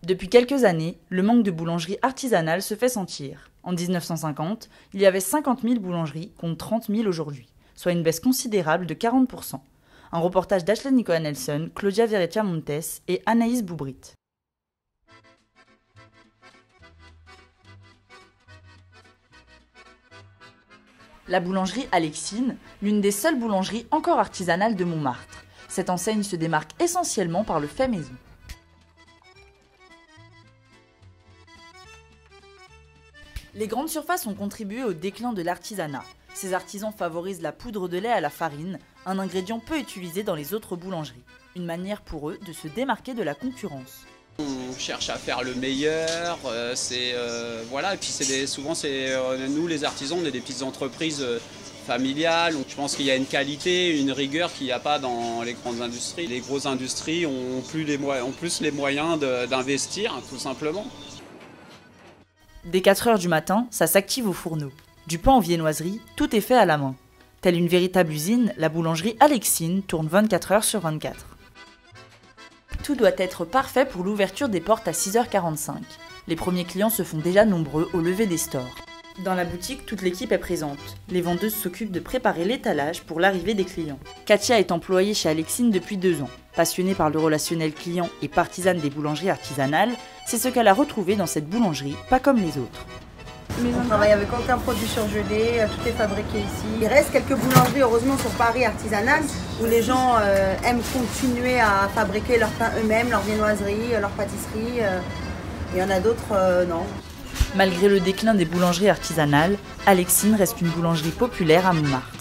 Depuis quelques années, le manque de boulangeries artisanales se fait sentir. En 1950, il y avait 50 000 boulangeries contre 30 000 aujourd'hui, soit une baisse considérable de 40%. Un reportage d'Ashley Nicola-Nelson, Claudia Verrecchia-Montes et Anaïs Boubrit. La boulangerie Alexine, l'une des seules boulangeries encore artisanales de Montmartre. Cette enseigne se démarque essentiellement par le fait maison. Les grandes surfaces ont contribué au déclin de l'artisanat. Ces artisans favorisent la poudre de lait à la farine, un ingrédient peu utilisé dans les autres boulangeries. Une manière pour eux de se démarquer de la concurrence. On cherche à faire le meilleur, voilà. Et puis souvent nous les artisans, on est des petites entreprises familiales. Donc je pense qu'il y a une qualité, une rigueur qu'il n'y a pas dans les grandes industries. Les grosses industries ont plus les moyens d'investir, tout simplement. Dès 4 h du matin, ça s'active au fourneau. Du pain en viennoiserie, tout est fait à la main. Telle une véritable usine, la boulangerie Alexine tourne 24 h sur 24. Tout doit être parfait pour l'ouverture des portes à 6 h 45. Les premiers clients se font déjà nombreux au lever des stores. Dans la boutique, toute l'équipe est présente. Les vendeuses s'occupent de préparer l'étalage pour l'arrivée des clients. Katia est employée chez Alexine depuis 2 ans. Passionnée par le relationnel client et partisane des boulangeries artisanales, c'est ce qu'elle a retrouvé dans cette boulangerie, pas comme les autres. On travaille avec aucun produit surgelé, tout est fabriqué ici. Il reste quelques boulangeries, heureusement, sur Paris artisanales, où les gens aiment continuer à fabriquer leur pain eux-mêmes, leur viennoiserie, leur pâtisserie. Il y en a d'autres, non. Malgré le déclin des boulangeries artisanales, Alexine reste une boulangerie populaire à Montmartre.